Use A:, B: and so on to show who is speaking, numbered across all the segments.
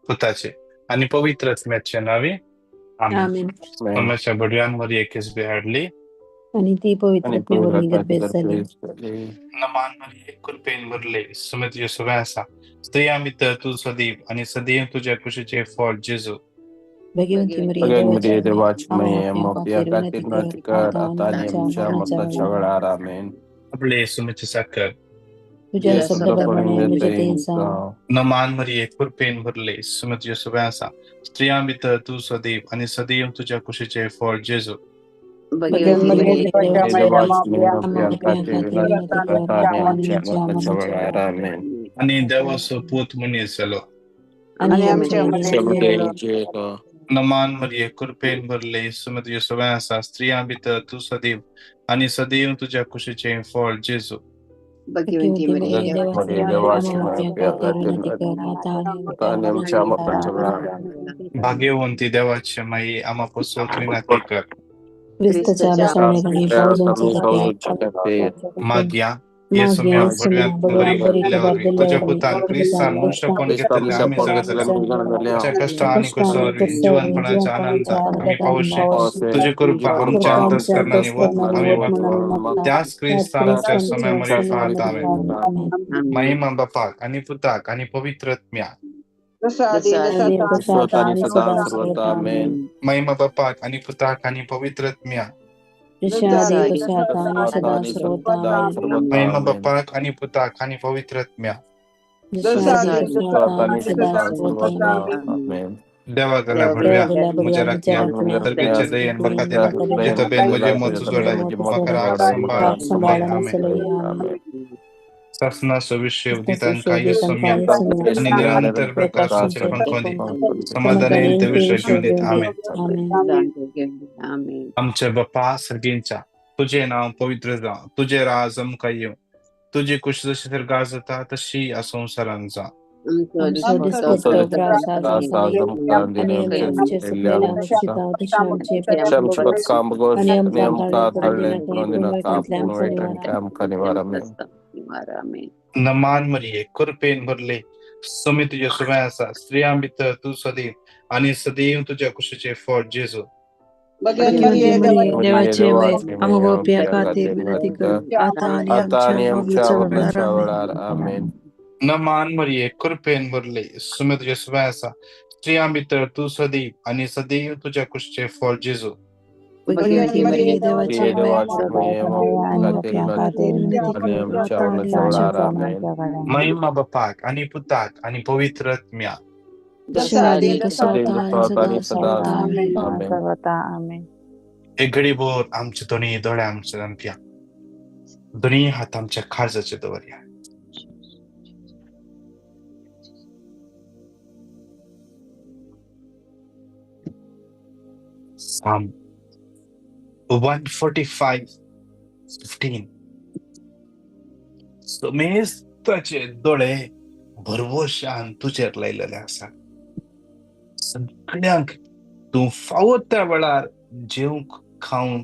A: पुताचे आणि पवित्र आत्म्याचे नावे आमेन.
B: आमेन.
A: आम्हाच्या बडव्यांवर एकच बेहाडली
B: आणि ती पवित्र आत्म्यावर निगत झाली.
A: नमान मरिये कृपेन भरले सुमित यशोव्यासा स्त्रियामित तू सदैव आणि सदैव तुझ्या कुशीचे फळ जेजू.
B: भगवंती
C: Maria देवाची
B: आम्हाला
C: मग
B: आपल्या
C: या
B: पापाची
C: खातीर
B: विनंती
C: विनंती
B: कर,
C: कर
B: आता
C: आता
B: आणि आमच्या
C: मरणाच्या
B: वेळेला.
C: वेळार आमेन.
A: आपले सुमित साखर
B: तुझ्या शब्दाप्रमाणे म्हणजे तेचा
A: नमान मरिये कृपेन भरले सुमित यशोव्यासा स्त्रियामित तू सदैव आणि सदैव तुझ्या कुशीचे फळ जेजू.
B: भगवंती
C: देवाची
B: देवाची
C: मग या
B: आपल्या
C: खातीर
B: खातीर
C: विनंती
B: विनंती
C: कर
B: कर,
C: आता
B: आता
C: आणि
B: आणि
C: आमच्या
B: आमच्या
C: मरणाच्या
B: वेळेला.
C: वेळार आमेन.
A: आणि देवासो पूत मुनी चलो
B: आणि आमच्या
A: नमान मरिये कृपेन भरले सुमित यशोव्यासा स्त्रियामित तू सदैव आणि सदैव तुझ्या कुशीचे फळ जेजू.
B: भगवंती
C: देवाची मग या खातीर
B: विनंती कर, आता
C: आता आणि आमच्या मरणाच्या वेळार
A: भाग्यवंती देवाची माई आम्हापासून विनंती कर.
B: ख्रिस्ताच्या बसवण्याकडे
A: माग्या येसु मी बरी घातल्यावर तुझ्या पुतान ख्रिस्तान मनुष्यपण घेतले आम्ही जगतल्या कष्ट आणि कुसर जीवनपणाचा आनंद आम्ही पाऊशे तुझी कृपा आमच्या अंतस्करणाने वत आम्ही बघतो त्याच ख्रिस्तानच्या समयामध्ये फाळत आमेन. महिमा बापाक आणि पुताक आणि पवित्रत्म्या महिमा बापाक आणि पुताक आणि पवित्रत्म्या महिमा बापाक आणि पुताक आणि पवित्रत्म्या देवागला भडव्या मुझे रखल्या दरगेच्या दयन बखातेला जिथं बेन मुझे मोत जोडाय मकराक संभाळ आमेन. शासना सविष्य उदितांका येसुम्या आणि निरंतर प्रकाशाचे पंखोनी समाधान ते विश्व घेऊन देत आमेन. आमच्या बाप्पा सर्गींच्या तुझे नाव पवित्र जा, तुझे राज अमका येऊ, तुझी कुश जशी तर गाजता तशी या संसारांचा नमान मरिये कृपेन भरले सुमित यशोव्यासा स्त्रियामित तू सदैव आणि सदैव तुझ्या कुशीचे फळ जेजू.
B: देवाचे खातीर विनंती कर, आता आणि आमच्या वेळार.
C: आमेन.
A: नमान मरिये कृपेन भरले सुमित यशोव्यासा स्त्रियामित तू सदैव आणि सदैव तुझ्या कुशीचे फळ जेजू. महिमा बापाक आणि पुताक आणि पवित्रत्म्या एक घडी भोर आमचे दोन्ही डोळे आमच्या दंप्या दोन्ही हात आमच्या खाजाचे दवरया. Psalm 145:15 मेस्ताचे डोळे भरवशान तुझेर लायलेले आसा. सगळ्यांक तू फावो त्या वेळार जेवंक खाऊन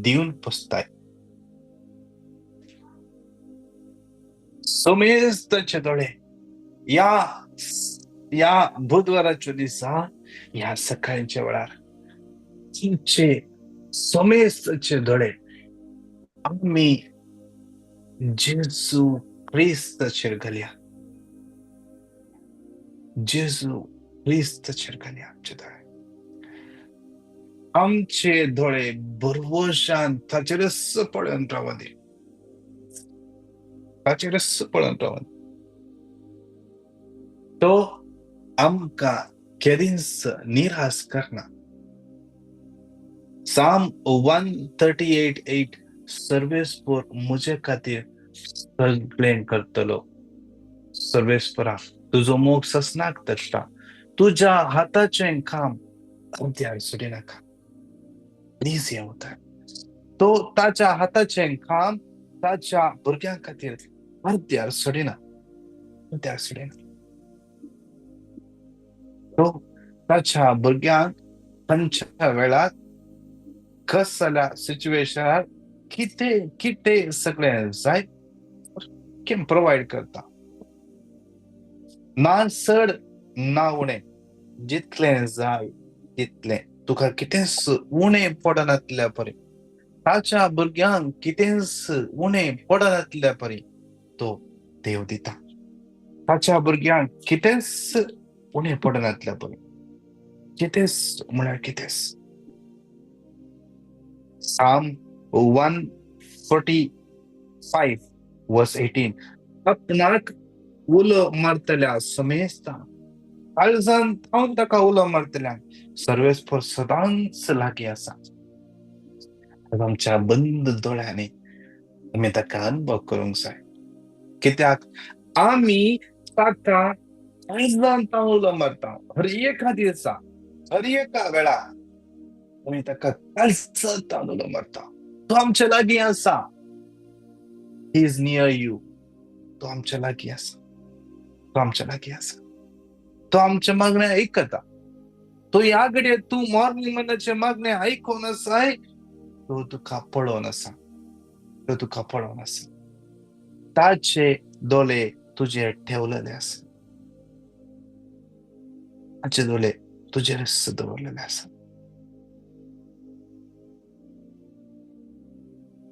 A: दिवन पोसताय. सोमेस्ताचे डोळे या बुधवाराच्या दिसा या सकाळच्या वेळार तुमचे सोमेस्ताचे डोळे आम्ही जेजू ख्रिस्ताचेर घालया. जेजू ख्रिस्ताचेर घालया आमचे डोळे. आमचे डोळे भरवशान ताचेरच पळून रावले. ताचेरच पळून रावले. तो आमका केदींच निराश करना. Psalm 138:8 सर्वेस्पर मुझे खातीर सगळें करतलो. सर्वेस्परा तुझो मोग ससनाक धरता. तुझ्या हाताचे काम अर्ध्यार सोडी नाका. प्लीज हे होता तो ताच्या हाताचे काम ताच्या भुरग्यां खातीर अर्ध्यार सोडिना. अर्ध्यार सोडिना. तो ताच्या भुरग्यांक तांच्या वेळार कसल्या सिच्युएशनार किते सगळें जाय केम प्रोवाइड करता. ना चड ना उणे जितले जाय तितले तुका कितेंच उणे पडनातल्या परी ताच्या भुरग्यांक कितेंच उणे पडनातल्या परी तो देव दिता. ताच्या भुरग्यांक कितेंच उणे पडनातल्या परी कितेंच म्हळ्यार कितेंच. Psalm 145 verse 18 आपणाक उलो मारतल्या समेस्ता काळजान थांवन ताका उलो मारतल्या सर्वेस्पर सदांच लागीं आसा. आमच्या बंद दोळ्यांनी आमी ताका अनुभव करूंक जाय, कित्याक आमी ताका काळजान थांवन उलो मारता. हर एका दिसा हर एका वेळा आमी ताका काळजान थांवन उलो मारता. तो आमच्या लागीं आसा. He is near you. तो आमच्या लागीं आसा. तो आमच्या लागीं आसा. तो आमचे मागणे ऐकता. तो ह्या घडये तू मॉर्निंग मनाचे मागणे ऐकून आसाय, तो तुका पळोवन आसा. तो तुका पळोवन आसा. ताचे दोळे तुजेर ठेवलेले आसा. ताचे दोळे तुजेरच दवरलेले आसा.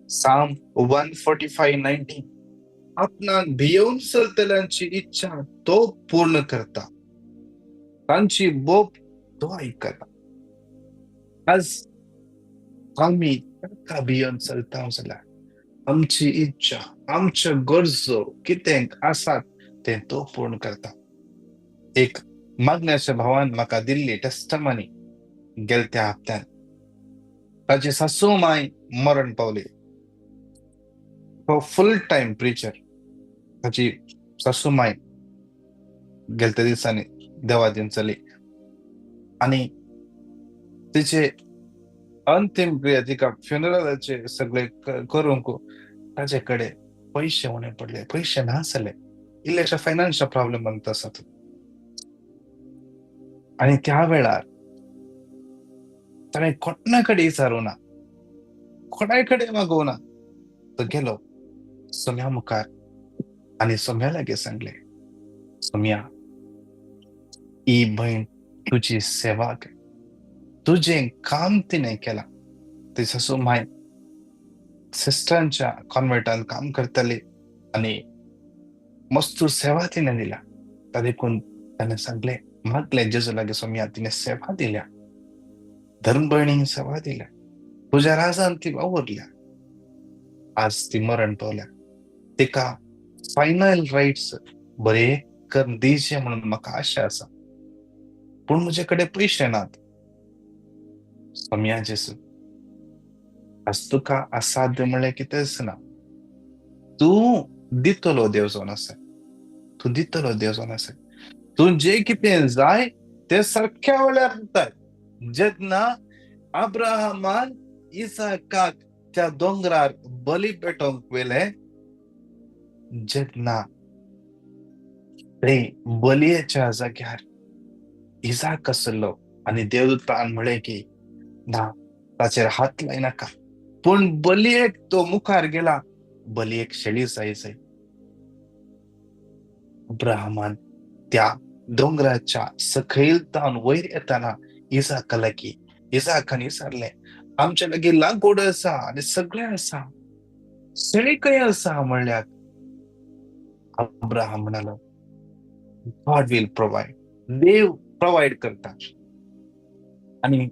A: Psalm 145:19 आपणाक भियेवन चलतल्यांची इच्छा तो पूर्ण करता. तांची बोब तो आयकता. आज आमी ताका भियेवन चलता जाल्यार आमची इच्छा आमच्यो गरजो कितें आसात ते तो पूर्ण करता. एक मागण्याच्या भावान म्हाका दिल्ली टेस्टमनी गेलत्या हप्त्यान. ताची सासू माय मरण पावली. तो फुल टाइम प्रिचर. ताची सासू माय गेलत्या दिसांनी देवादीन चली आणि तिचे अंतिम क्रिया तिका फ्युनरलाचे सगळे करूंक ताचे कडे पैसे उणे पडले. पैसे नासले. इल्लेशा फायनान्शियल प्रॉब्लेम आसात. आणि त्या वेळार ताणें कोणा कडेन विचारूं ना, कोणाय कडेन मागूं ना. तो गेलो सोम्या मुखार आणि सोम्या लागीं सांगले, सोम्या ही बहीण तुजी सेवा कर. तुझें काम तिने केला. ती सासू माय सिस्टरांच्या कॉन्व्हेंटान काम करतली आणि मस्त सेवा तिने दिल्या. त्या देखून त्याने सांगले मागले जेजू लागीं, सोम्या तिने सेवा दिल्या. धर्म बहिणींनी सेवा दिल्या. तुझ्या राजान ती वावरल्या. आज ती मरण पावल्या. तिका फायनल राईट्स बरे कर दिवचे म्हणून म्हाका आशा आसा. पूण म्हजे कडेन पयशे नात. सोम्या जेजू, आज तुका असाध्य म्हणलें कितेंच ना. तूं दितलो देव जावन आसा. तूं दितलो देव जावन आसा. तूं जे कितें जाय ते सारक्या वेळार जाता. जेन्ना अब्राहमान इसाकाक त्या दोंगरार बली पेटोवंक वेले, जेन्ना ते बलयेच्या जाग्यार इसाक आसलो आनी देवदूतान म्हळें की ना, ताचेर हात लायनाका. पूण बलयेक तो मुखार गेला. बलयेक शेळी जाय. अब्राहमान त्या दोंगराच्या सकयलतान वयर येताना इसाका लागीं इसाकान विचारलें, आमच्या लागीं लागोड आसा आनी सगळें आसा, शेळी खंय आसा म्हणल्यार अब्राहम म्हणालो, गॉड विल प्रोवाइड. देव प्रोवाइड करता. आणि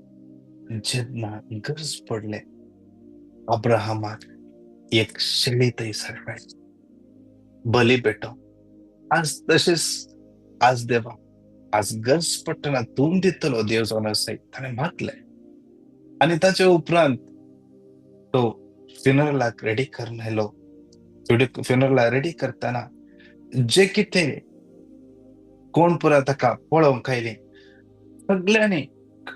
A: जेन्ना गरज पडले अब्राहमाक एक शेळी थंयसर मेळ्ळी बली पेटोवंक. आज तशेंच आज देवा, आज गरज पडटना तूं दितलो देव जावन आसा ताणें मागलें. आणि ताचे उपरांत तो फ्युनरलाक रेडी करून आयलो. फ्युनरला रेडी करताना जे कितें कोण पुरा ताका पळोवंक आयलीं सगळ्यांनी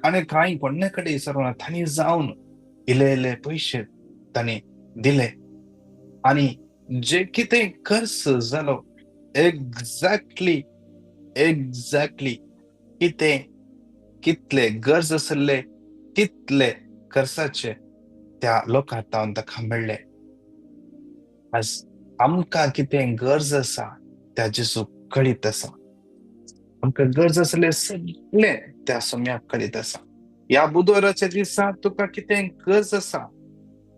A: आनी कांय कोणे कडेन विचारूं तांणी जावन इल्ले पयशे तांणी दिले. आणि जे कितें खर्च जालो एक्झॅक्टली कितले गरज आसले तितले खर्चाचे त्या लोकां हातान ताका मेळ्ळे. आज आमकां कितें गरज आसा त्या जेजू कळीत आसा. आमकां गरज आसले सगळे त्या सोम्याक कळीत आसा. ह्या बुधवाराच्या दिसा तुका कितें गरज आसा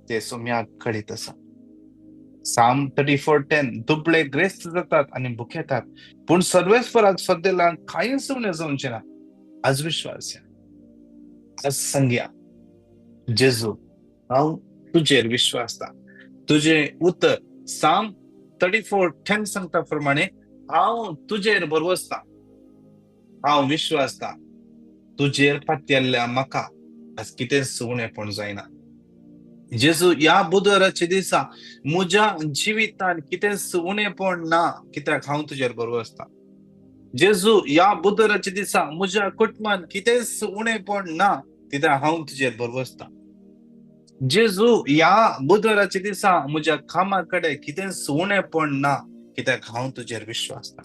A: ते सोम्याक कळीत आसा. साम 34:10 दुबळे ग्रेस्त जातात आणि भुकेतात, पूण सर्वेस्पराक सद्देला कांयच उणें जावचें ना. आज विश्वास या, आज सांगया, जेजू हांव तुजेर विश्वास दा. तुझे उत्तर साम 34:10 सांगता प्रमाणे हांव तुजेर भरवसता, हांव विश्वास दा. तुजेर पातयल्ल्या म्हाका आज कितेंच उणेंपण जायना. जेजू ह्या बुधवाराच्या दिसा म्हज्या जिवितान कितेंच उणेंपण ना, कित्याक हांव तुजेर भरवसता. जेजू ह्या बुधवाराच्या दिसा म्हज्या कुटुंबान कितेंच उणेंपण ना, कित्याक हांव तुजेर भरवसता. जेजू ह्या बुधवाराच्या दिसा म्हज्या कामा कडेन कितेंच उणेंपण ना, कित्याक हांव तुजेर विश्वास दा.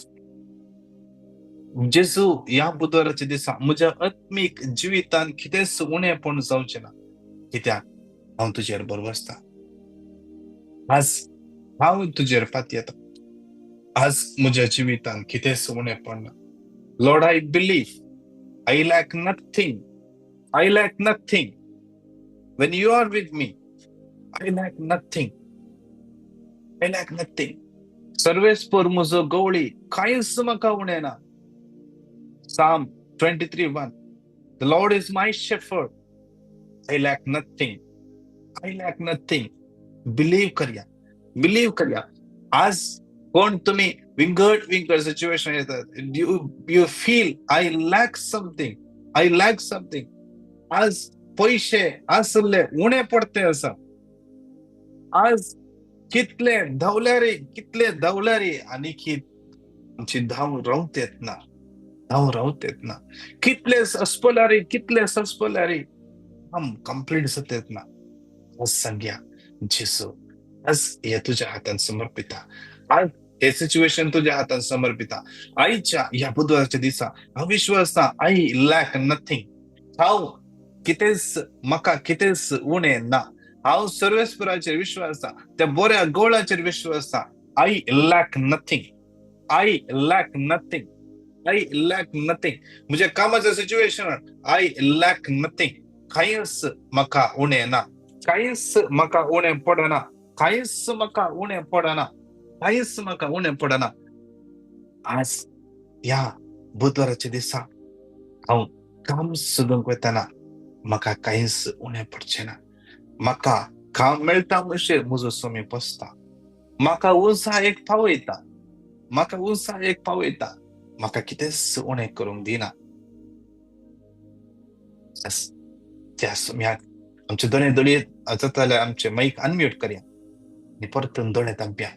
A: जेजू ह्या बुधवाराच्या दिसा म्हज्या आत्मीक जिवितान कितेंच उणेंपण जावचें ना, कित्याक हांव तुजेर भरवसता. आज हांव तुजेर पातयेता. आज म्हज्या जिवितान कितेंच उणेंपण ना. Lord, I believe I lack nothing. I lack nothing. When you are with me, I lack nothing. I lack nothing. सर्वेस्पर म्हजो गवळी, कांयच म्हाका उणें ना. Psalm 23:1. The Lord is my shepherd. I lack nothing. I lack nothing. Believe करया. Believe करया. आज कोण तुम्ही विंगड सिच्युएशन येतात, you feel I lack something. I lack something. आज पैसे असले उणे पडते असा. आज कितले धावल्यारी आणि आमची धाव रावतेत ना. कितले सस्पलारी हम कंप्लीट जातेत ना. आज सांगया, जेसू आज हे तुझ्या हातान समर्पिता. आज हे सिच्युएशन तुझ्या हातान समर्पिता. आईच्या ह्या बुधवारच्या दिसा हांव विश्वास दा, आय लॅक नथिंग. हांव म्हाका कितेंच उणें ना. हांव सर्वेस्पराचेर विश्वास दा, त्या बऱ्या गवळाचेर विश्वास दा. I lack nothing. I lack nothing. I lack nothing. म्हज्या कामाच्या सिच्युएशनान आय लॅक नथिंग. कांयच म्हाका उणें ना. कांयच म्हाका उणें पडना. कांयच म्हाका उणें पडना. आज ह्या बुधवाराच्या दिसा हांव काम सोदूंक वयताना म्हाका कांयच उणें पडचें ना. म्हाका काम मेळटा म्हणसर म्हजो समीप आसता. म्हाका उंचा एक पावयता. म्हाका कितेंच उणें करूंक दिना. त्या समयाक आमचे दोळे जाता जाल्यार आमचे माईक अनम्यूट करया आनी परतून दोळे धांपया.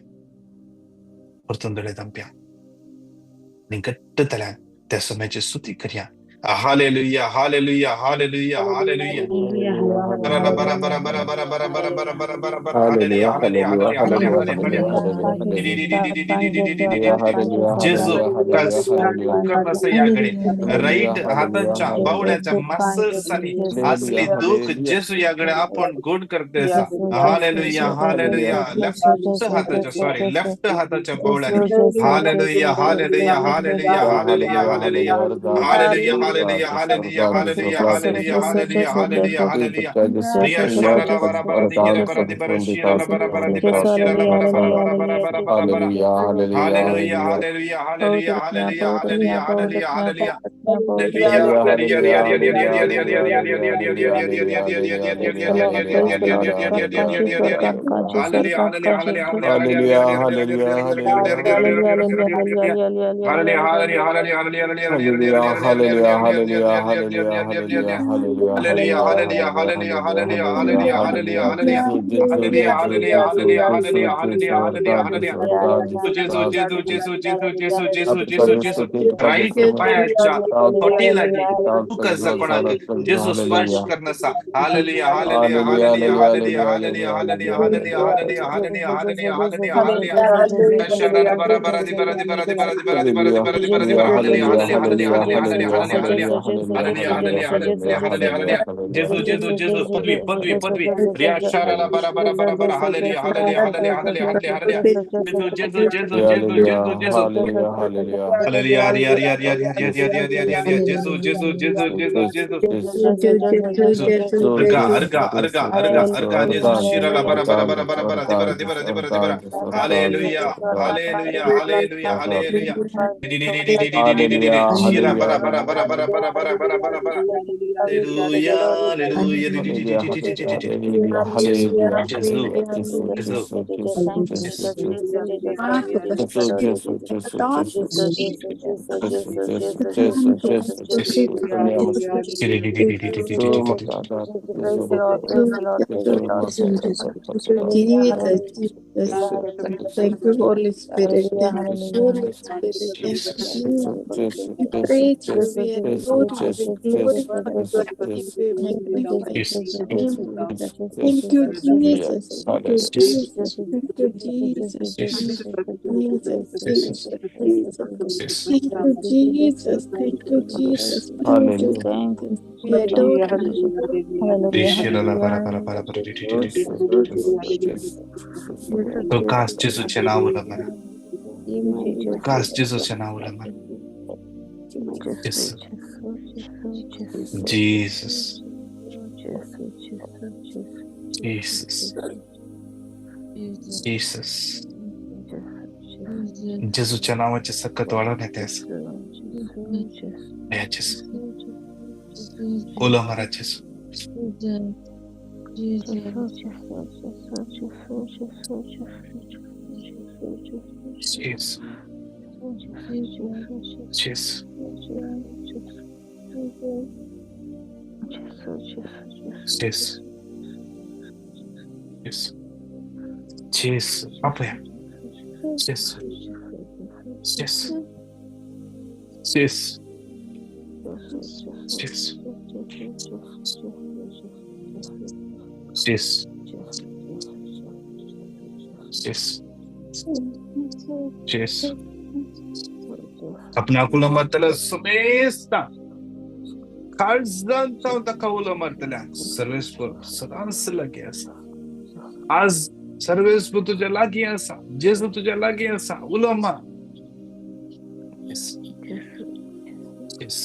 A: आनी घट्ट तल्यान त्या समयाची स्तुती करया. Hallelujah, hallelujah, hallelujah, hallelujah. जेजू राईट हातांच्या बावड्याच्या माससानी असली दुःख जेजू याकडे आपण गोड करते असा. Hallelujah, hallelujah. लेफ्ट हाताच्या बावड्याने hallelujah, hallelujah, hallelujah, hallelujah, hallelujah, hallelujah, hallelujah, hallelujah, hallelujah, hallelujah, hallelujah, hallelujah, hallelujah. रिया शाला bara bara digira bara di bara shira la bara bara di bara shira la bara bara bara bara bara bara bara. Hallelujah, hallelujah, hallelujah, hallelujah, hallelujah, hallelujah, hallelujah. Right पायाच्या पटीलागी तुका कोणाक जेजू स्पर्श करनासा. Hallelujah, hallelujah, hallelujah, hallelujah, hallelujah, hallelujah, hallelujah, hallelujah, hallelujah, hallelujah, hallelujah, hallelujah. शरणा bara bara di bara di bara di bara di bara di bara di bara di bara di bara. Hallelujah, hallelujah, hallelujah, hallelujah, hallelujah, hallelujah, hallelujah, hallelujah, hallelujah, hallelujah, hallelujah, hallelujah. Jesus, Jesus, Jesus, पदवी, पदवी, पदवी. Riya शाराला bara bara bara bara, hallelujah, hallelujah, hallelujah, hallelujah, hallelujah, hallelujah. Jesus, Jesus, Jesus, Jesus, Jesus, Jesus.
C: hallelujah, hallelujah.
A: Hallelujah, hallelujah, hallelujah, hallelujah, hallelujah, hallelujah. Jesus, Jesus, Jesus, Jesus, Jesus. Jesus. Arga, arga, arga, arga, arga. Jesus, shirala bara bara bara bara bara, dibara, dibara, dibara, dibara. Hallelujah, hallelujah, hallelujah, hallelujah. Shira bara bara bara bara bara bara bara bara bara. Hallelujah, hallelujah. Jesus, Jesus, Jesus, Jesus. Jesus.
B: Thank you, Holy Spirit. Thank you, Holy Spirit. Thank
A: Jesus.
B: you. We praise you, we adore you, we glorify your name, we magnify
A: Jesus.
B: your name. Thank you, Jesus. Thank you,
A: Jesus.
B: Jesus. Thank you, Jesus.
A: Jesus.
B: Jesus,
A: Jesus.
B: Jesus, Jesus.
A: Jesus.
B: Thank you, Jesus. Thank you, Jesus. Praise you,
C: Hallelujah.
B: Jesus. We adore you.
A: Shirala bara bara bara bara. तो काश जेसूचे नाव उलंघना काश जेसूचे नाव उलंघना Jesus Jesus Jesus जेसूच्या नावाची सकत वाढवण्यात यास जेसू उलंघना जेसू Jesus Jesus Jesus Jesus Jesus apoia Jesus Jesus Jesus Jesus Jesus Jesus Jesus अपना कुल मरतला समेस्ता खारजन tau तकाउला मरतला service पर सदांस लगे असा आज सर्विस पर तुझे लागी असा जेसू तुझे लागी असा उलमा yes yes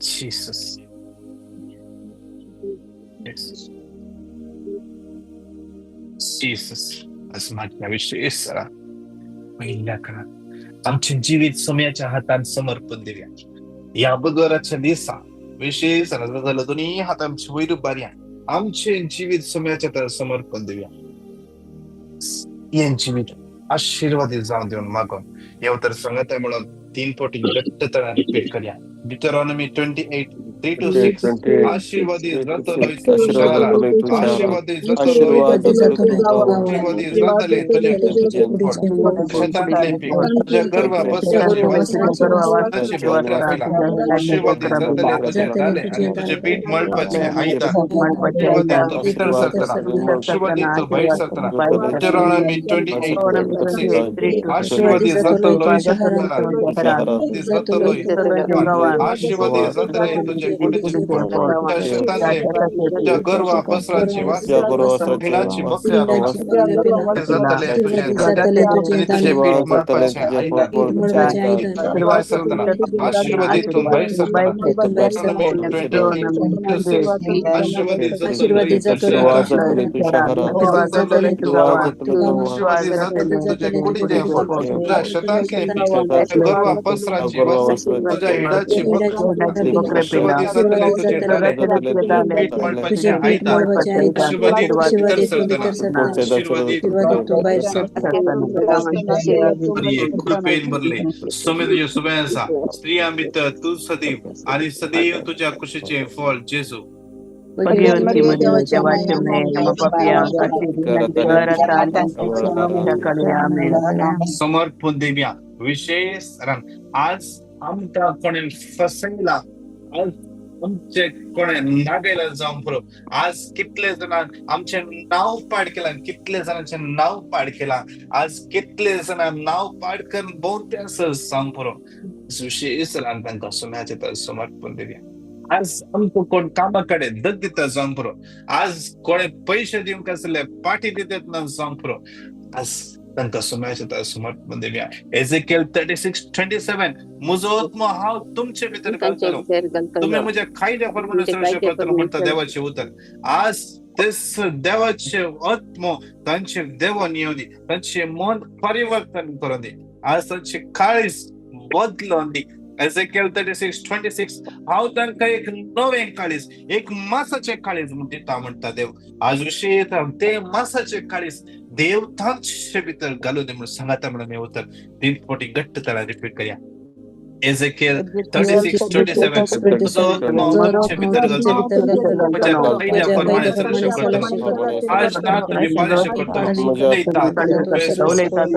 A: Jesus yes Jesus आज माझ्या विषयी सरा पहिल्या काळात आमचे जीवित सोम्याच्या हातात समर्पण देऊया या बुधवाराच्या दिवसा विशेष झालं दोन्ही हात आमची वैरू बार्या आमचे जीवित सोम्याच्या तर समर्पण देऊया यांची जीवित आशीर्वादित जाऊन देऊन मागून यावर सांगत आहे म्हणून 3 पोटी घट्ट तळा रिपीट करूया Deuteronomy 28:3-6 आशीर्वादित रतलोय तू शहरा आशीर्वादित रतलोय आशीर्वादित रतले तुझे पुढचे फळ शेतातले पीक तुझ्या गर्भापासूनची वस्त्राची बकऱ्या पिला आशीर्वादित रतले तुझे दाणे आणि तुझे पीठ मळपाचे आयता आशीर्वादित तू भीतर सरतना आशीर्वादित तू बाहेर सरतना Deuteronomy 28:6 आशीर्वादित रतलोय शहरा रतलोय आशीर्वादित रतले तुझे पुढचे फळ तुझ्या शेतातले तुझ्या गर्भापासूनची वस्त्राची बकऱ्या रतले तुझे दाणे आणि तुझे पीठ मळपाचे आयता भीतर सरतना आशीर्वादित तू बाहेर सरतना Deuteronomy 28:6 आशीर्वादित रतलोय तू शहरा रतले आशीर्वादित रतले तुझे कुडीचे फळ तुझ्या शेतातले पीक तुझ्या गर्भापासूनची वस्त्र तुझ्या हिडाची बकरी आशीर्वादित रतले तुझे दाणे तुझे पीठ मळपाचे आयता आशीर्वादित भीतर सरतना आशीर्वादित प्रिय कृपेन भरले सोमे तुझे सुबह स्त्रिया मित्र तू सदैव आणि सदैव तुझ्या कुशीचे फळ जेसू समर्पण देऊया विशेष आज आमच्या कोणी फसयला आज आमचे कोणी नागायला जाऊन पुरो आज कितले जण आमचे नाव पाड केला कितले जणांचे नाव पाड केला आज कितले जण नाव पाड करून बहुते असं सांग पुरो विशेष रान तांकां सुम्याचे तर समर्पण दिवया. आज आमकां कोण कामाकडे दग दिता जावंक पुरो, आज कोणे पैसे दिवंक आसले पाठी दितात ना जावंक पुरो, आज तांकां सुम्याचे तर समर्पण दिवया. एजेकिएल 36:27 म्हजो आत्मो हांव तुमचे भितर घालतलो, तुम्ही म्हज्या खायच्या प्रमाणे चलचे करतलो म्हणटा देवाचे उतर. आज तेच देवाचे आत्मो तांचे देवान येवं दी, तांचे मन परिवर्तन करून दी, आज तांचे काळीज बदलून दी. एजेकिएल 36:26 हांव तांकां एक नवें काळीज, एक मासाचे काळीज दिता म्हणटा देव. आज विशय येता ते मासाचे काळीज देव तांचे भितर घालूं दी म्हणून सांगाता म्हणून हें उतर 3 फावटी घट्ट तरा रिपीट करया. एजेकिएल 36:27 म्हजो आत्मो तांचे भितर घालतलो, म्हज्या खायच्या प्रमाणे चलचे करतलो. आज ना तुम्ही पालिश करतलो, उलयतात.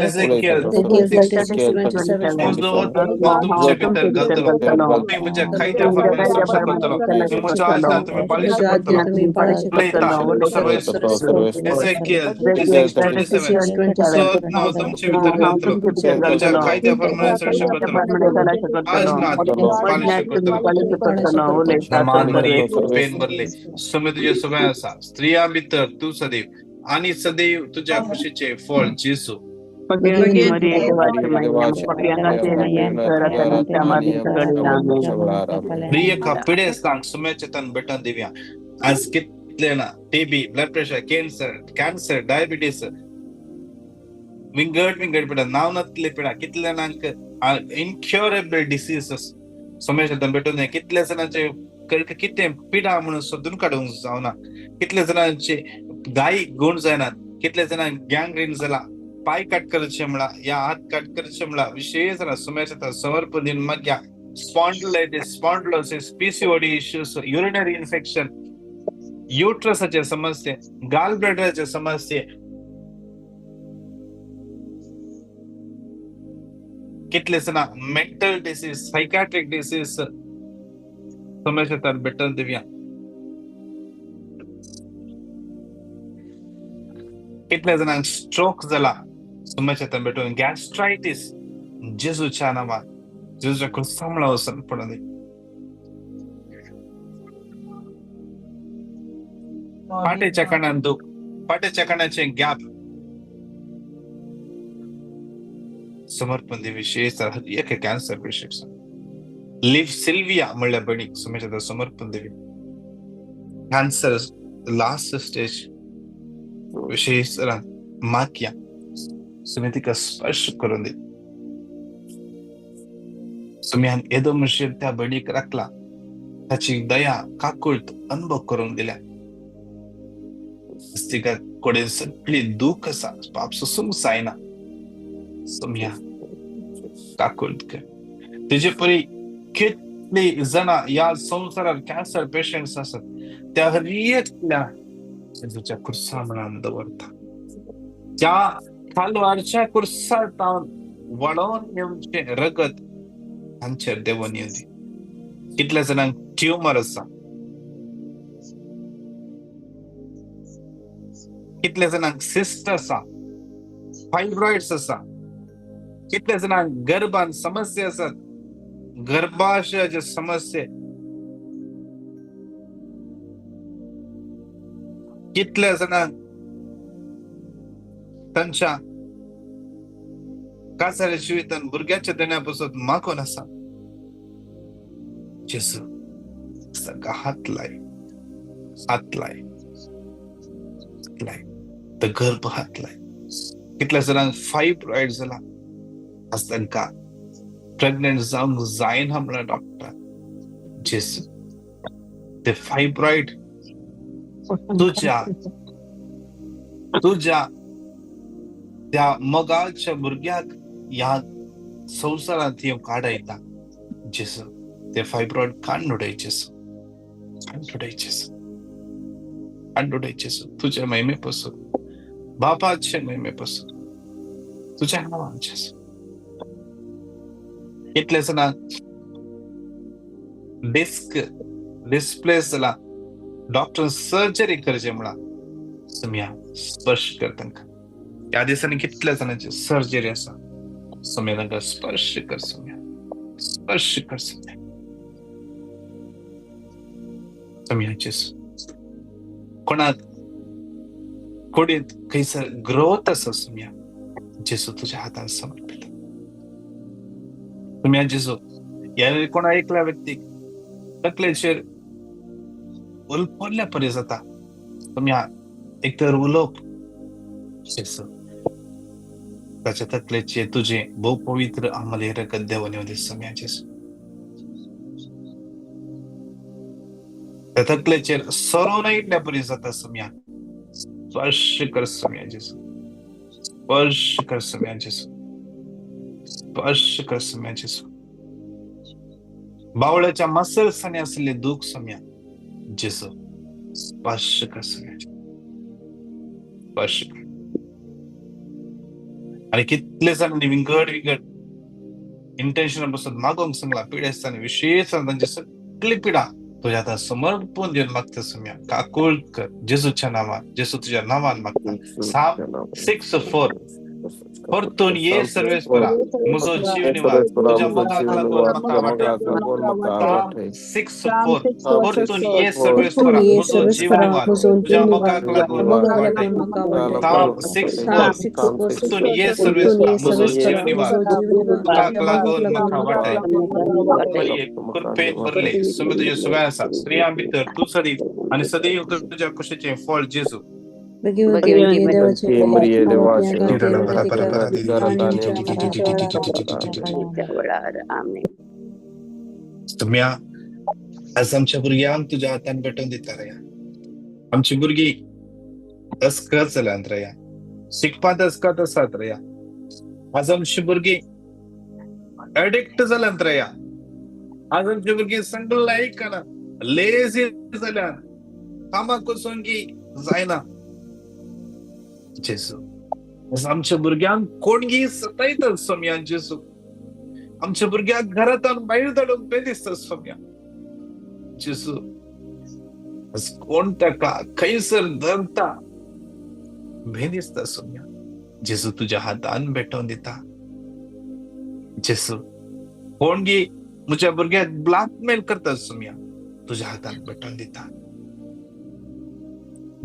A: एजेकिएल 36:27 म्हजो आत्मो तुमचे भितर घालतलो, तुम्ही म्हज्या खायच्या प्रमाणे चलचे करतलो. म्हजो आज ना तुम्ही पालिश करतलो, उलयतात. एजेकिएल 36:27 म्हजो आत्मो तुमचे भितर घालतलो, म्हज्या खायच्या प्रमाणे चलचे करतलो. आज ना पालिश करतलो. मान बरले, पेन बरले, सुमे तुझे सगळे आसा. स्त्रिया भितर तू सदैव आणि सदैव तुझ्या खुशीचे फळ जेसू. प्रिय का पिढे सांग सुम्याचे तन बेटन दिव्या. आज कितले ना TB, blood pressure, cancer, diabetes, विंगड पिढा, नाव नसले पिढा, कितले नांक इनक्युरेबल डिसीजेस सुम्याचे तन बेटून दे. कितले जणांचे किती पिढा म्हणून सोदून काढूंक जावना, कितले जणांचे गायी गुण जायनात, कितले जणांक गँग्रीन जाला, पाय काट करचे म्हणला या हात काट करचे म्हणला विशेष सुम्याचे समर्पण दिन मागया. Spondylitis, spondylosis, PCOD issues, urinary infection, युट्रसाचे समस्ये, गाल ब्लॅडरचे समस्ये, कितले जणा मेंटल डिसीज, सायकॅट्रिक डिसीज सुम्याचे तर बेटर दिव्या. कितले जणांक स्ट्रोक जाला सुम्याचे तर बेटून, गॅस्ट्रायटिस जेजूच्या नावात, जेजूच्या कृसामळा वचन पडून दी. पाटेच्या कणान दुख, पाटेच्या कणाचे गॅप समर्पण दी. विशेष एक कॅन्सर पेशंट लिव्ह सिल्विया म्हणल्या बणीक सुम्याचे समर्पण देवी. कॅन्सर लास्ट स्टेज विशेष माक्या सुमितिका स्पर्श करून दे. सुम्यान येदो मुशीर त्या बणीक राखला, त्याची दया काकुळत अनुभव करून दिल्या. तिका कोडे सगळी दुःख असा पाप सुसूंक जायना. सुम्या काकुळत कर. तेजे परी कितली जणां या संवसारात कॅन्सर पेशंट्स असत, त्या हरियेतल्या जेजूच्या कुर्सामणान दवरता. त्या खालवारच्या कुर्सार तावन वळोन येवचे रगत हांचेर देवून येवंदी. कितल्या जणांक ट्युमर आसा, कितल्या जणांक सिस्ट आसा, फायब्रॉइड्स आसा, कितल्या जणांक गर्भान समस्या आसात, गर्भाशयाचे समस्ये, कितल्या जणांक तांच्या कासाऱ्या जिवितान भुरग्याच्या देण्यापासून मागून आसा. जेजू तांकां हात लाय, हात लाय, लाय तर गर्भ हात लाय. कितल्या जणांक फायब्रॉइड जाला, आज तांकां प्रेग्नेंट जावंक जायना म्हणला डॉक्टर. जेजू ते फायब्रॉइड तुझ्या त्या मगाच्या भुरग्याक ह्या संवसारांत येवंक काडयता. जेजू ते फायब्रॉइड काडून उडय. जेजू काडून उडय. जेजू काडून उडय. जेजू तुझ्या महिमे पासून, बापाचे महिमे पासून, तुझ्या नावान जेजू. कितले जणांक डिस्क डिस्प्लेस जाला, डॉक्टर सर्जरी करचे म्हणा सुम्या स्पर्श कर तांकां. ह्या दिसांनी कितल्या जणांची सर्जरी आसा, सुम्या तांकां स्पर्श कर. सुम्या स्पर्श कर सम्या सम्या जेसू कोणात खोडीत कैसर ग्रोथ असं सम्या जेसू तुझ्या हातात समर्पित सम्या जेसू याने कोणा ऐकला व्यक्ती तकलेचेर उलपडल्या परी जाता सम्या एकतर उलोप जेसू त्याच्या तकलेचे तुझे बहु पवित्र आम्हाला रगत देवाने होते सम्या जेसू त्या तकलेचेर सरो नाही इडल्यापरी जाता सम्या स्पर्श कर सम्या जेसू स्पर्श कर सम्या जेसू स्पर्श कर सम्या जेसू बावळ्याच्या मसळसाने असलेले दुःख सम्या जेसू स्पर्श कर सम्या स्पर्श कर आणि कितले जणांनी विंगड इंटेन्शन पासून मागोंक सांगला पिढ्यास्तानी विशेष त्यांची सगळी पिढा तुझ्या आता समर्पण देऊन मागता सम्या काकुळ कर जेसूच्या नावात जेसू तुझ्या नावान मागता Psalm 6:4 परतून ये सर्वेस्परा मुझो जीव निवास तुझ्या मुखाक लागून म्हाका वाटे Psalm 6:4 परतून ये सर्वेस्परा मुझो जीव निवास तुझ्या मुखाक लागून म्हाका वाटे Psalm 6:4 परतून ये सर्वेस्परा मुझो जीव निवास मुखाक लागून म्हाका वाटे कृपेन भरले सुमी तुझे सगळ्या आसा स्त्रियां भितर तू सदीत आणि सदैव तुझ्या कुशीचे फळ जेसू सम्या आज आमच्या भुरग्यांक तुझ्या हातान भेटून दिता रे आमची भुरगी अस्कत जाल्यात रे शिकपात अस्कत आसात रे आज आमची भुरगी एडिक्ट जाल्यात रे आज आमची भुरगी संगल ऐकना लेझी जाल्यात कामाक वचोंकी जायना जेसू आमच्या भुरग्यांक कोणगी सतायतात सम्या जेसू आमच्या भुरग्यांक घरातून भायर धाडूंक बेदिसता सम्या जेसू कोण ताका खंयसर धरता बेदिसता सम्या जेसू तुझ्या हातान भेटोवन दिता जेसू कोणगी म्हज्या भुरग्याक ब्लॅकमेल करता सम्या तुझ्या हातान भेटोवन दिता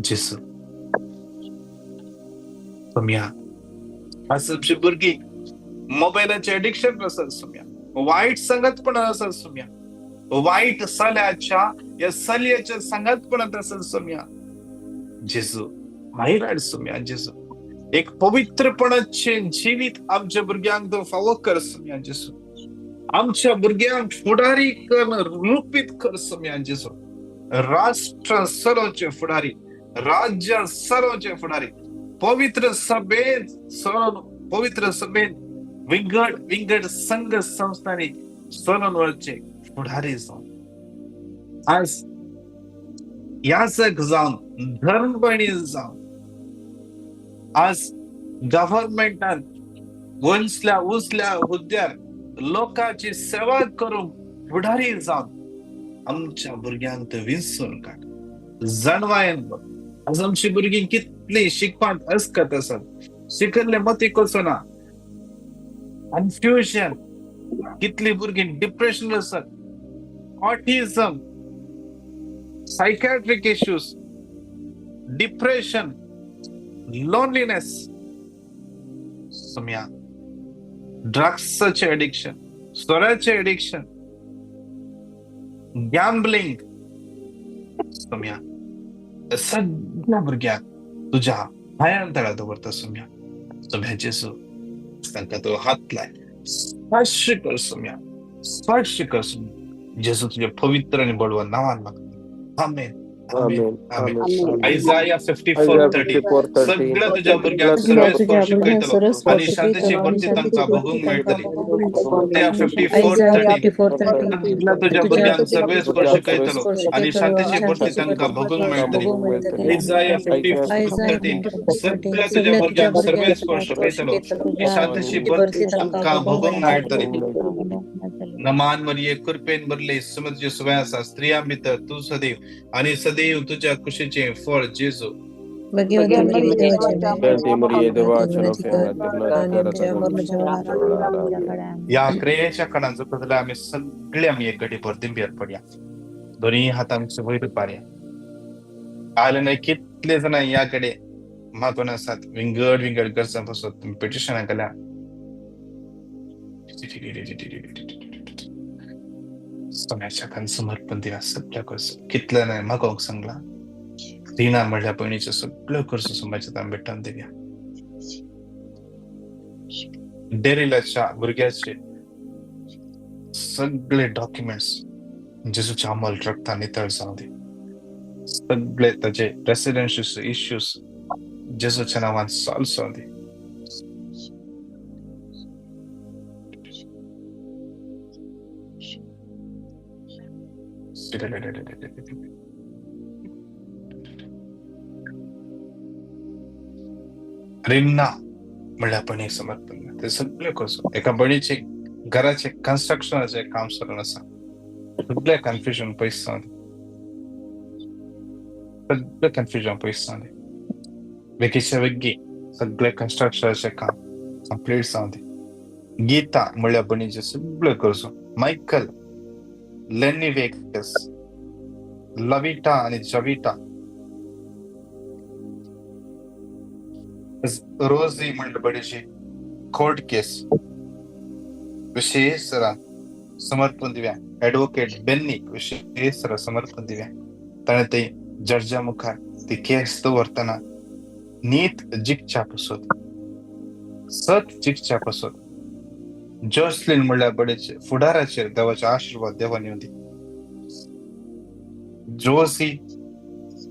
A: जेसू सम्या आज आमची भुरगी मोबायलाचे एडिक्शन आसात सम्या वाईट संगतपणां आसात सम्या वाईट सल्याच्या या सल्याच्या संगतपणांत आसात सम्या जेसू भायर हाड सम्या जेसू एक पवित्रपणाचे जिवीत आमच्या भुरग्यांक तो फावो कर सम्या जेसू आमच्या भुरग्यांक फुडारी कर रूपीत कर सम्या जेसू राष्ट्र सर्वचे फुडारी राज्य सर्वचे फुडारी पवित्र सभेन विंगड संघ संस्थांनी सोनवरचे पुढारी जाऊन आज याचक जाऊन धर्मपणी जाऊन आज गव्हर्नमेंटान उंचल्या हुद्द्यार लोकांची सेवा करून पुढारी जाऊन आमच्या भुरग्यांक विसरून काढ जाणवायन आज आमची भुरगीं कितली शिकपाक अस्कत आसात शिकल्ले मती कोसना कन्फ्युजन कितली भुरगीं डिप्रेशन आसात autism psychiatric issues depression loneliness सम्या ड्रग्सचे एडिक्शन सोऱ्याचे एडिक्शन गॅम्बलिंग सम्या सगळ्या भुरग्यांक तुझ्या पायान तळा दवरता सम्या जेसू तांकां तो हात लाय स्पर्श कर सम्या स्पर्श कर सम्या जेसू तुझ्या पवित्र आणि बळवंत नावान मागता आमेन आमेन आयझाया 54:30 सगळ्या तुझ्या भुरग्यांक सर्व स्पर्श करतलो आणि शांतीची बढती तांकां भोगूंक मेळटली त्या 54:30 तुझ्या भुरग्यांक सर्व स्पर्श करतलो आणि शांतीची बढती तांकां भोगूंक मेळटली आयझाया 54:30 सगळ्या तुझ्या भुरग्यांक सर्व स्पर्श करतलो आणि शांतीची बढती तांकां भोगूंक मेळटली नमान मरिये कृपेन भरले सुमत जे सुवास स्त्रियां भितर तू सदैव आणि सदैव तुझ्या कुशीचे फळ जेजू
B: Bagaimana Maria Dewacheme,
C: Senti Maria
B: Bagaimana
C: Devacelo
B: Jika,
C: Fianna
B: Anim Javarna Javar,
A: या क्रियेच्या कणांचो बदल आम्ही सगळे आम्ही एक गटी परतींबी पडया दोन्ही हातांचे वैर पार्या आले नाही कितले जण याकडे महत्वाने असतात विंगड विंगड गरजा बसत पिटिशन केल्या समयाच्या कण समर्पण दिला सगळ्या कर्ज कितलं नाही मग सांगला दिना म्हणल्या बहिणीचं सगळं कर्ज समाजात आम्ही भेटून देऊया डेरिलाच्या भुरग्याचे सगळे डॉक्युमेंट्स जेजूच्या अंमल रक्ता नितळ जाऊ दे सगळे त्याचे रेसिडेन्शियल इश्यूज जेजूच्या नावान सॉल्व जाऊ दे रिन्ना म्हणल्या बहिणी समर्पण ते सगळे कसं एका बहिणीचे घराचे कन्स्ट्रक्शनाचे काम सुरू नसा सगळे कन्फ्युजन पैसा सगळे कन्फ्युजन पैसा वेगीच्या वेगळी सगळे कन्स्ट्रक्शनचे काम कंप्लीट जाऊ दे गीता म्हणल्या बहिणीचे सगळे करसो मायकल लेनी वेगस लविटा आणि जविटा रोजी म्हणल्या बहिणीची कोर्ट केस विशेष समर्पण दिव्या ऍडव्होकेट बेन्नी विशेष समर्पण दिव्या ताणे ते जडजा मुखार ती केस तो वर्तना नीत जिकच्या पसोत सत जिकच्या पसोत जोसलिन म्हणल्या बडेचे फुडाराचेर देवाचे आशीर्वाद देवानी होती जोसी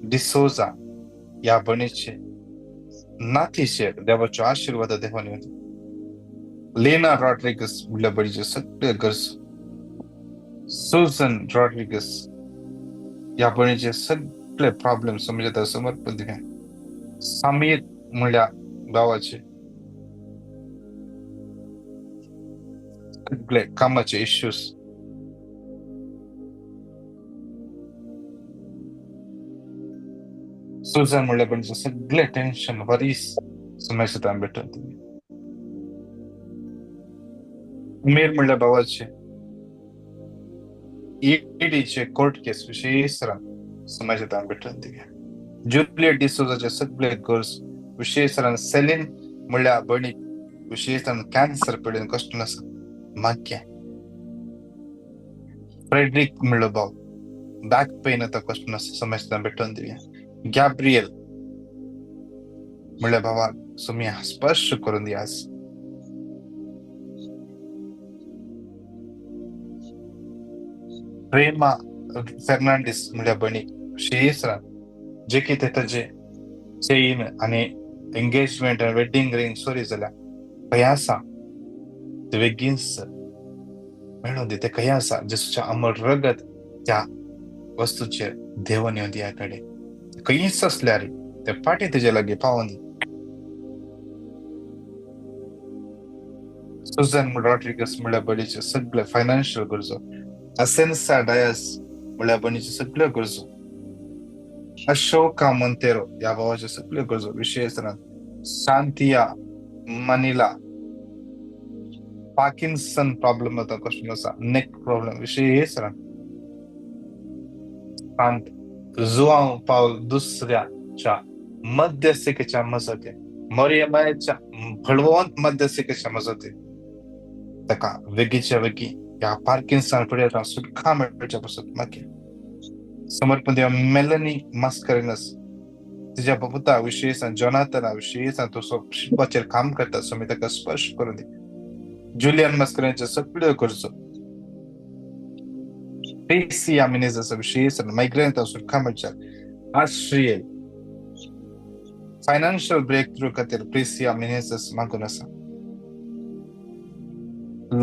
A: डिसोजा या बणीचे नातीचेर देवाचे आशीर्वाद देवानी होती लेना रॉड्रिगस म्हणल्या बडीचे सगळे गरज सुझन रॉड्रिगस या बणीचे सगळे प्रॉब्लेम समजत समर्पण दिल्या समीर म्हणल्या भावाचे सगळे कामाचे इश्यूज सुझन म्हणल्या बडीचे सगळे टेन्शन वरीस समजत भेटून तुम्ही उमेर म्हणल्या भावाचे ईडीचे कोर्ट केस विशेष समाजात भेटून दिल्या जुलियट डिसोजाचे सगळे गर्ल्स विशेष सेलिन म्हणल्या बहिणी विशेष कॅन्सर पिडेन कष्ट नसा माग्या फ्रेडरिक म्हणलो भाऊ बॅक पेन आता कष्ट नसा समाजात भेटून दिल्या गॅब्रियल म्हणल्या भावा तुम्ही स्पर्श करून द्यास प्रेमा फर्नांडिस म्हणल्या बहिणी विशेष जे की त्याचे चेन आणि एंगेजमेंट आणि वेडिंग रिंग सॉरी झाल्या कयासा ते वेगीन्स मेळून ते कयासा जेसूच्या अमर रगत त्या वस्तूचे देवनी होती याकडे कईच असल्या रे त्या पाठी तुझ्या लागे पाहून सुझन रॉड्रिगस म्हणल्या बडीचे सगळे फायनान्शियल गरजो असेन्सा डायस म्हणल्या बहिणीचे सगळे गरजो अशोका मोंतेरो या भावाचे सगळे गरजो विशेष शांतिया मनिला पार्किन्सन प्रॉब्लेम होता कष्ट नसा नेक प्रॉब्लेम विशेष शांत जुआव पाऊल दुसऱ्याच्या मध्यस्थिकेच्या मजते मरियमाच्या भळवंत मध्यस्थिकेच्या मजते तका वेगीच्या वेगी या पार्किन्सन पुढे सुटका मिळच्या पासून मागे समर्पण देवा मेलनी मास्करिनस तिच्या बबुता विशेष जोनाथन विशेष तो शिल्पाचेर काम करता सो मी ताका स्पर्श करून दे जुलियन मास्करिनचे सगळे करचो पेसी आमिनेजाचा विशेष मायग्रेन सुटका मिळच्या आश्रियल फायनान्शियल ब्रेक थ्रू खातीर प्रेसी आमिनेजास मागून आसा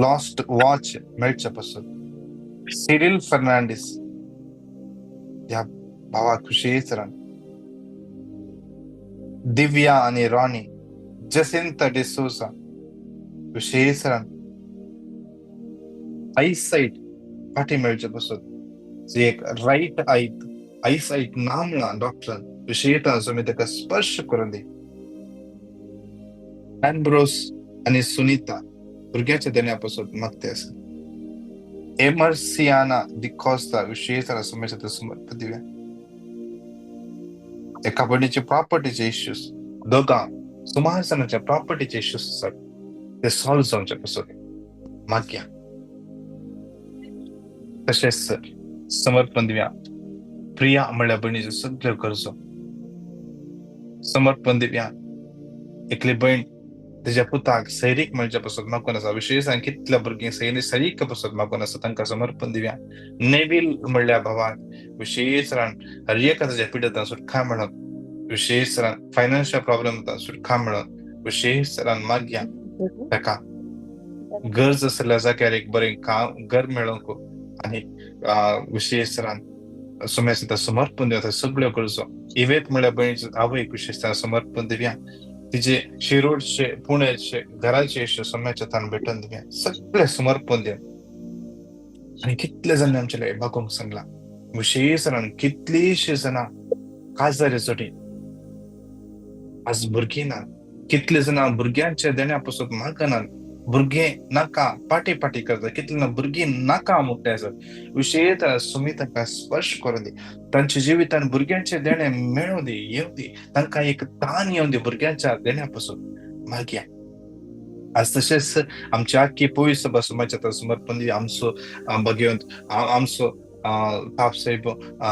A: लॉस्ट वॉच मेळच्या पासून सिरिल फर्नांडिस या भावाक विशेष दिव्या आणि रॉनी जसिंता डिसोसा विशेष आईसाइट पाठी मेळच्या पासून एक राईट आईसाइट नामला डॉक्टर विशेषतः तुम्ही त्याला स्पर्श करून दे. अँब्रोस आणि सुनीता भुरग्याच्या देण्यापासून मागते असं. एमर्सियाना डिकॉस्टा विशेषतः समस्या समर्थ दिव्या. एका बहिणीचे प्रॉपर्टीचे इश्यूज, दोघा सुमारसनाच्या प्रॉपर्टीचे इश्यूज असतात, ते सॉल्व्ह जाऊनच्या पासून माग्या. तसेच समर्पण दिव्या. प्रिया म्हणल्या बहिणीचे सगळे कर्ज समर्पण दिव्या. एकली बहीण तिच्या पुताक सैरीक म्हणजे पासून मागून असा. विशेष कितल्या भुरगीं सैरीक पासून मागून असं तांकां समर्पण दिव्या. नेविल म्हणल्या भावाक विशेष रान हर एका ताच्या पिडेतां सुटका मेळत, विशेष रान फायनान्शियल प्रॉब्लेम सुटका मेळत, विशेष रान माग्या ताका गरज असल्या जाग्यार एक बरें काम घर मेळोंक आणि विशेष रान सुमेश समर्पण दिव्या. सगळ्यो गरजो इवेत म्हणल्या बहिणीचे आवयक विशेष समर्पण दिव्या. तिचे शिरोडचे पुण्याचे घराचे सोम्याच्या तान भेटून दिव्या. सगळे समर्पण द्या. आणि कितले जण आमचे बागोंक सांगला. विशेष रान कितलीशी जना काजारी जोडी आज भुरगीं ना. कितले जण भुरग्यांच्या देण्यापासून मागनात. भुरगे नाका पाटी पाटी करतात. कितले भुरगीं नाका मुट्टे असत. विशेष सुमिताका स्पर्श करून दे. तांच्या जिवितान भुरग्यांचे देणे मेळूं दे, येऊ दे. तांकां एक ताण येऊं दे भुरग्यांच्या देण्यापासून मागया. आज तशेंच आमची आख्खी पोळी सभा समाजात समर्पण दिली. आमचो भगवंत आमचो पाप साहेब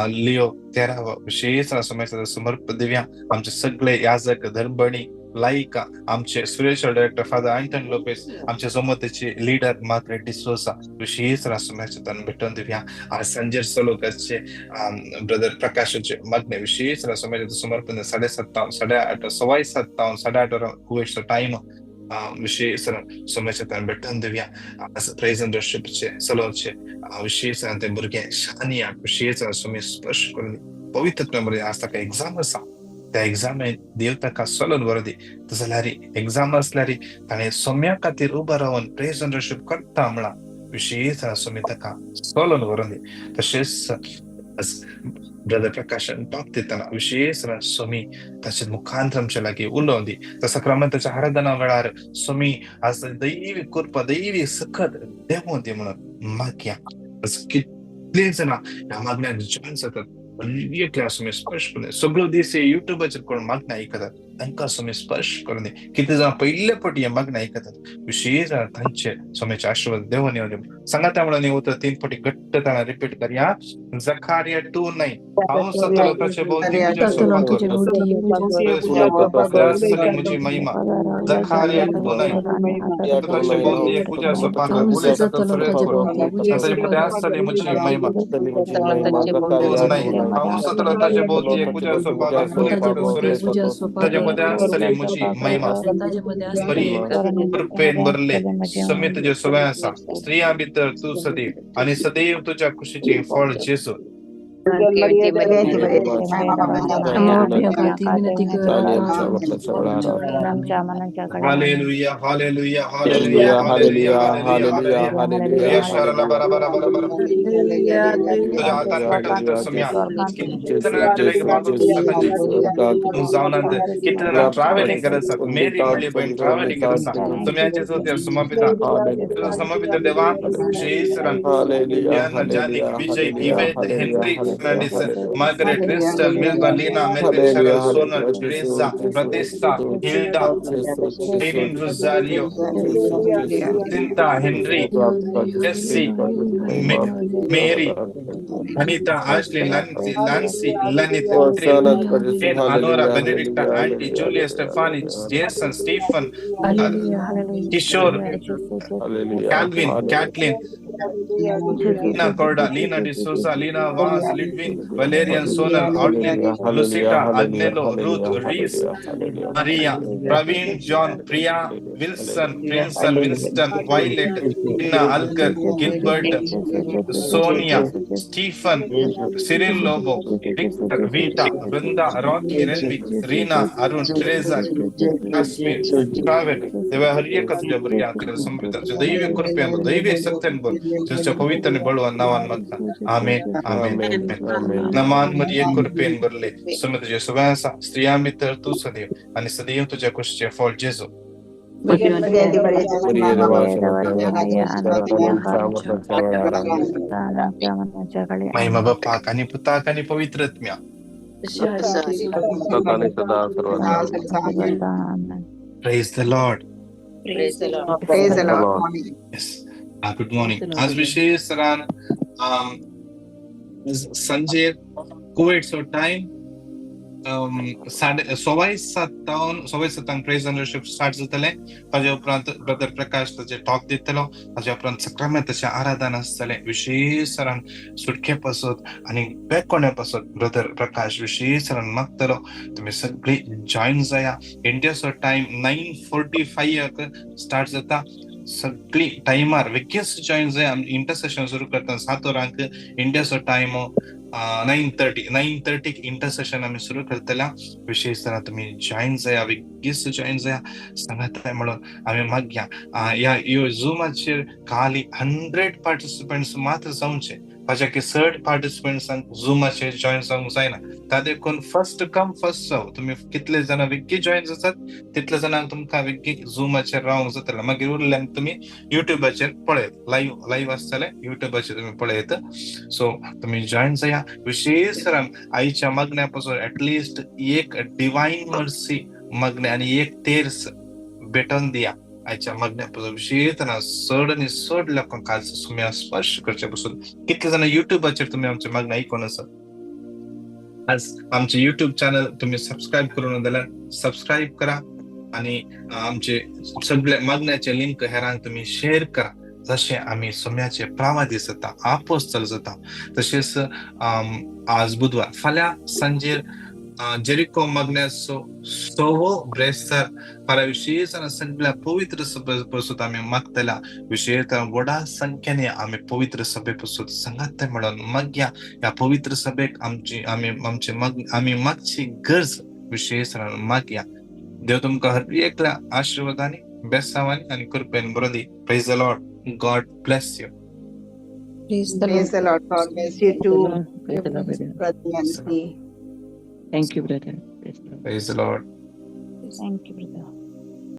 A: लिओ 13 विशेष समाजात समर्पण दिव्या. आमचे सगळे याजक धर्मबणी लायिका, आमचे स्पिरिच्युअल डायरेक्टर फादर अँटन लोपेस, आमच्या समतेचे लीडर मार्गरेट डिसोसा विशेष समाजात भेटून दिव्या. आज संजय सलोकाचे ब्रदर प्रकाशचे मग्ने विशेष समाजात समर्पण 7:30 8:30 7:15 8:30 कुवेशचा टाइम विशेष समाजात भेटून दिव्या. आज प्रेझ अँड वर्शिपचे सलोचे विशेष ते भुरगे शानिया विशेष सुमी स्पर्श करून पवित्रतेमध्ये आज ताका एक्झाम असा. त्या एक्झामेन देव ताका सोलून वरदी. तसं जाल्यार एक्झाम असल्यार ताणें सोम्या खातीर उबा रावन प्रेझ अँड वर्शिप करता म्हणला विशेष सोमी ताका सोलून वरदी. तशेंच ब्रदर प्रकाशन टॉप दिताना विशेष सोमी ताचे मुखांतर आमच्या लागीं उलोवं दी. तसा क्रमांताच्या आराधना वेळार सोमी आज दैवी कृपा दैवी सखत देवूं दी म्हणून मागया. कितले जण ह्या मागण्याक जॉइन जातात. सोमी स्पर्श करून सगळो दीस युट्यूबाचेर कोण मागणें आयकतात तांकां सोमी स्पर्श करून दे. कितले जाण पयले फावटी मागणें आयकतात. विशेष तांचे सोम्याचे आशीर्वाद देवून येवं दे. सांगा त्या म्हणून उतर 3 फावटी घट्ट ताणा रिपीट करया. जकारिया 2:9 हांव सतत ताचे भोवती तुज्या सोपाक म्हजी महिमा. जकारिया 2:9 ताचे भोवती तुज्या सोपाक ताचे आसतली म्हजी महिमा. हांव सतत ताचे भोवती तुज्या सोपाक ताचे मध्ये आसतली म्हजी महिमा. बरी कृपेन भरले समी तुजे सवय आसा. स्त्रियां भितर तू सदैव आणि सदैव तुझ्या खुशीचे फळ जेसू. Hallelujah hallelujah hallelujah hallelujah hallelujah hallelujah शरणा बरा बरा बरा बरा तुझ्या हातान भेटत समया. जाऊन कितना ट्रॅव्हलिंग करत मेरी म्हणली बहीण ट्रॅव्हलिंग करत तुम्ही जोते समर्पित समर्पित देवा श्रीसरन जानी विजय इवेंट Henry Margaret Crystal Milba Lina Melvin Cheryl Sonal Tresa Pratishtha Hilda Devin Rosario Cinta Henry Jessie Mary Anita Ashley Lancy लनित ट्रेन अनोरा Benedicta aunty Julia Stephanie Jason Stephen Kishore Calvin Caitlin Lina कोर्डा Lina D'Souza Lina Vaz Lidwin Valerian Sonal आउटलिन लुसिटा Agnelo Ruth रीस Maria Praveen John Priya Wilson प्रिंसन Winston Violet Lina अलगर Gilbert Sonia Stephen Cyril Lobo Victor वीटा Vrinda Rocky रेनवी Reena Arun treasure Kashmir travel तेव्हा हर एकच भुरग्यांक समर्पित दैवी कृपेन दैवी सत्यान तुझ्या पवित्र बळवान नावान मागता. आमेन आमेन
C: Amen.
A: आमेन.
C: Amen.
A: नमान मध्ये एक कृपेन भरले सुन तुझ्या सुवासा स्त्रिया मित्र तू सदैव आणि सदैव तुझ्या कुशीचे फळ जेजू.
C: Maria Devachan
A: महिमा बाप्पाक आणि पुताक आणि पवित्रत्म्या. Praise the Lord.
B: Praise the Lord.
D: Praise the Lord.
A: Yes. Good morning. आज विशेष सरान संजय कुवेटचो time 7:15 praise and worship start जातले. ताजे उपरांत ब्रदर प्रकाश ताजे टॉक दितलो. ताजे उपरांत सक्रमेंताचे आराधना आसतले. विशेष सरान सुटके पासत आणि बेकोण्या पासत ब्रदर प्रकाश विशेष सरान मागतलो. तुम्ही सगळी जॉइन जाया. इंडियाचो टाइम 9:45 स्टार्ट जाता. सगळी टाइमार वेगळीच जॉइन जाय. इंटरसेशन सुरू करता 7 वरांक इंडियाचो टाइम 9:30 इंटरसेशन आम्ही सुरू करतला. विशेष तर तुम्ही जॉइन जाया. वेगळीच जॉइन जाया सांगताय म्हणून आम्ही मागया. या झूमाचेर खाली 100 पार्टिसिपेंट्स मात्र जाऊनचे. माझ्या 60 पार्टिसिपेंट्सांक झूमाचेर जॉइन जावंक जायना. त्या देखून फर्स्ट कम फर्स्ट सर्व. तुम्ही कितले जण वेगळी जॉइन जातात तितले जणांक तुमकां वेगळी झूमाचेर रावंक जातले. मागीर उरल्यान तुम्ही युट्यूबाचेर पळयत. लाईव्ह आसतले युट्यूबाचेर तुम्ही पळयत. सो तुम्ही जॉइन जाया. विशेष आईच्या मागण्यापासून ऍटलिस्ट एक डिवाइन मर्सी मागणे आणि एक तेर्स भेटून दिया. आईच्या मागण्यापासून विशेष चड लोकांक आज तुम्ही स्पर्श करचे पासून. कितले जण युट्यूबाचेर तुम्ही आमचे मागणे ऐकून आसा. आज आमचे युट्यूब चॅनल तुम्ही सबस्क्राईब करून जाल्यार सबस्क्राईब करा आणि आमचे सगळे मागण्याचे लिंक हेरांक तुम्ही शेअर करा. जसे आम्ही सोम्याचे प्रवादी जाता आपोस्तल जाता. तसेच आज बुधवार फाल्यां सांजेर जेरिको मागण्याचो 6 ब्रेस्तार फाल्यां विशेष सगळ्या पवित्र सभे पासून आम्ही मागतला. विशेष व्हडा संख्येने आम्ही पवित्र सभे पासून सांगता म्हणून मागया. या पवित्र सभेक आम्ही मागची गरज विशेष मागया. देव तुमकां हर एकल्या आशीर्वादांनी बेसावानी आणि कृपेन बरो दी. Praise the Lord. God bless you.
B: Praise the
D: Praise the
B: Lord.
D: Lord. God bless you too.
E: Praise the Lord.
D: Brother Nancy.
E: Thank you, brother.
A: Praise the Lord.
B: Thank you, brother.